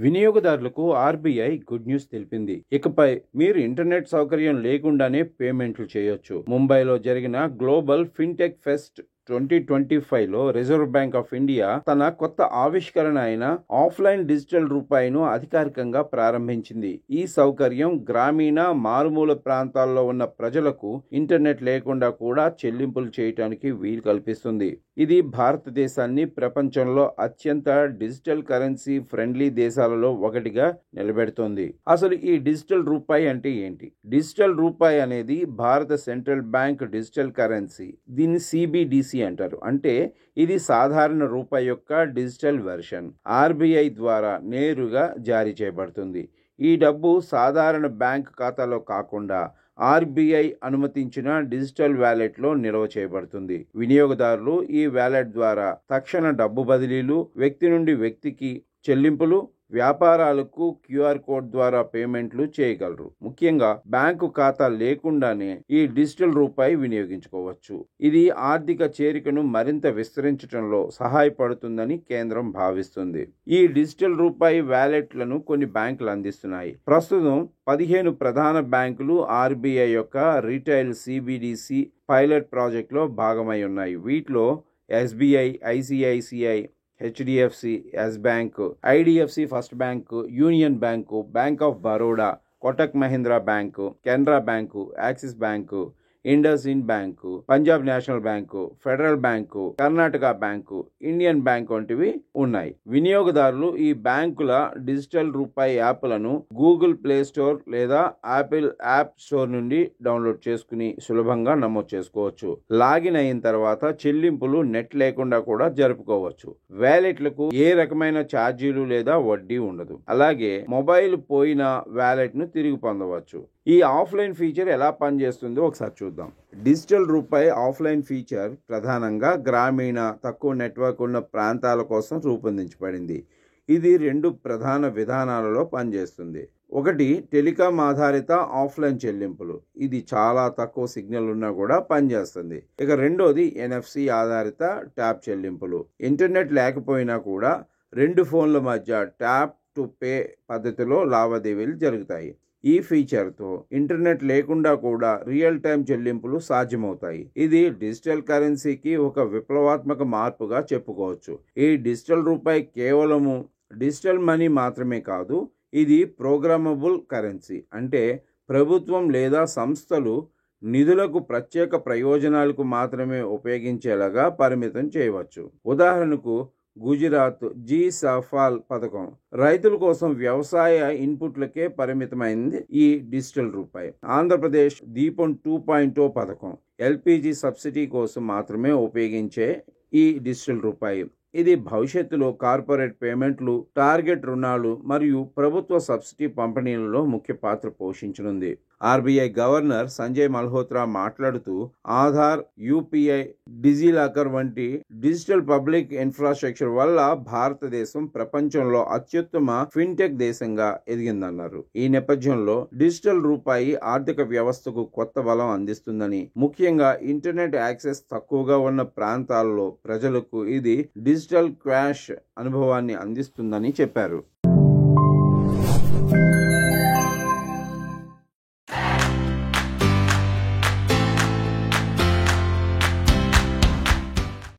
వినియోగదారులకు RBI good news తెలిపింది. ఇకపై మీరు ఇంటర్నెట్ సౌకర్యం లేకుండానే పేమెంట్లు చేయొచ్చు. ముంబైలో జరిగిన గ్లోబల్ ఫిన్టెక్ ఫెస్ట్ 2025లో రిజర్వ్ బ్యాంక్ ఆఫ్ ఇండియా తన కొత్త ఆవిష్కరణ అయిన ఆఫ్లైన్ డిజిటల్ రూపాయిను అధికారికంగా ప్రారంభించింది. ఈ సౌకర్యం గ్రామీణ మారుమూల ప్రాంతాల్లో ఉన్న ప్రజలకు ఇంటర్నెట్ లేకుండా కూడా చెల్లింపులు చేయడానికి వీలు కల్పిస్తుంది. ఇది భారతదేశాన్ని ప్రపంచంలో అత్యంత డిజిటల్ కరెన్సీ ఫ్రెండ్లీ దేశాలలో ఒకటిగా నిలబెడుతోంది. అసలు ఈ డిజిటల్ రూపాయి అంటే ఏంటి? డిజిటల్ రూపాయి అనేది భారత సెంట్రల్ బ్యాంక్ డిజిటల్ కరెన్సీ. దీన్ని CBDC అంటారు. అంటే ఇది సాధారణ రూపాయి యొక్క డిజిటల్ వెర్షన్. ఆర్బీఐ ద్వారా నేరుగా జారీ చేయబడుతుంది. ఈ డబ్బు సాధారణ బ్యాంక్ ఖాతాలో కాకుండా ఆర్బీఐ అనుమతించిన డిజిటల్ వ్యాలెట్లో నిల్వ చేయబడుతుంది. వినియోగదారులు ఈ వ్యాలెట్ ద్వారా తక్షణ డబ్బు బదిలీలు, వ్యక్తి నుండి వ్యక్తికి చెల్లింపులు, వ్యాపారాలకు QR కోడ్ ద్వారా పేమెంట్లు చేయగలరు. ముఖ్యంగా బ్యాంకు ఖాతా లేకుండానే ఈ డిజిటల్ రూపాయి వినియోగించుకోవచ్చు. ఇది ఆర్థిక చేరికను మరింత విస్తరించడంలో సహాయపడుతుందని కేంద్రం భావిస్తుంది. ఈ డిజిటల్ రూపాయి వ్యాలెట్లను కొన్ని బ్యాంకులు అందిస్తున్నాయి. ప్రస్తుతం 15 ప్రధాన బ్యాంకులు ఆర్బీఐ యొక్క రిటైల్ CBDC పైలట్ ప్రాజెక్టులో భాగమై ఉన్నాయి. వీటిలో SBI, ICICI, HDFC, yes bank, IDFC first bank, union bank, bank of Baroda, Kotak Mahindra bank, Canara bank, axis bank, IndusInd bank, Punjab national bank, federal bank, Karnataka bank, Indian bank వంటివి ఉన్నాయి. వినియోగదారులు ఈ బ్యాంకుల డిజిటల్ రూపాయి యాప్లను గూగుల్ ప్లే స్టోర్ లేదా యాపిల్ యాప్ స్టోర్ నుండి download చేసుకుని సులభంగా నమోదు చేసుకోవచ్చు. లాగిన్ అయిన తర్వాత చెల్లింపులు నెట్ లేకుండా కూడా జరుపుకోవచ్చు. వ్యాలెట్లకు ఏ రకమైన ఛార్జీలు లేదా వడ్డీ ఉండదు. అలాగే మొబైల్ పోయిన వ్యాలెట్ ను తిరిగి పొందవచ్చు. ఈ ఆఫ్లైన్ ఫీచర్ ఎలా పనిచేస్తుందో ఒకసారి చూద్దాం. డిజిటల్ రూపాయి ఆఫ్లైన్ ఫీచర్ ప్రధానంగా గ్రామీణ, తక్కువ నెట్వర్క్ ఉన్న ప్రాంతాల కోసం రూపొందించబడింది. ఇది 2 ప్రధాన విధానాలలో పనిచేస్తుంది. ఒకటి టెలికాం ఆధారిత ఆఫ్లైన్ చెల్లింపులు. ఇది చాలా తక్కువ సిగ్నల్ ఉన్నా కూడా పనిచేస్తుంది. ఇక రెండోది NFC ఆధారిత ట్యాప్ చెల్లింపులు. ఇంటర్నెట్ లేకపోయినా కూడా 2 ఫోన్ల మధ్య ట్యాప్ టు పే పద్ధతిలో లావాదేవీలు జరుగుతాయి. ఈ ఫీచర్తో ఇంటర్నెట్ లేకుండా కూడా రియల్ టైం చెల్లింపులు సాధ్యమవుతాయి. ఇది డిజిటల్ కరెన్సీకి ఒక విప్లవాత్మక మార్పుగా చెప్పుకోవచ్చు. ఈ డిజిటల్ రూపాయి కేవలము డిజిటల్ మనీ మాత్రమే కాదు, ఇది ప్రోగ్రామబుల్ కరెన్సీ. అంటే ప్రభుత్వం లేదా సంస్థలు నిధులకు ప్రత్యేక ప్రయోజనాలకు మాత్రమే ఉపయోగించేలాగా పరిమితం చేయవచ్చు. ఉదాహరణకు గుజరాత్ G-Safal పథకం రైతుల కోసం వ్యవసాయ ఇన్పుట్లకే పరిమితమైంది ఈ డిజిటల్ రూపాయి. ఆంధ్రప్రదేశ్ దీపం 2.0 పథకం LPG సబ్సిడీ కోసం మాత్రమే ఉపయోగించే ఈ డిజిటల్ రూపాయి. ఇది భవిష్యత్తులో కార్పొరేట్ పేమెంట్లు, టార్గెట్ రుణాలు మరియు ప్రభుత్వ సబ్సిడీ పంపిణీలలో ముఖ్య పాత్ర పోషించనుంది. ఆర్బీఐ గవర్నర్ సంజయ్ మల్హోత్రా మాట్లాడుతూ ఆధార్, UPI, డిజిలాకర్ వంటి డిజిటల్ పబ్లిక్ ఇన్ఫ్రాస్ట్రక్చర్ వల్ల భారతదేశం ప్రపంచంలో అత్యుత్తమ ఫిన్టెక్ దేశంగా ఎదిగిందన్నారు. ఈ నేపథ్యంలో డిజిటల్ రూపాయి ఆర్థిక వ్యవస్థకు కొత్త బలం అందిస్తుందని, ముఖ్యంగా ఇంటర్నెట్ యాక్సెస్ తక్కువగా ఉన్న ప్రాంతాల్లో ప్రజలకు ఇది డిజిటల్ క్వాష్ అనుభవాన్ని అందిస్తుందని చెప్పారు.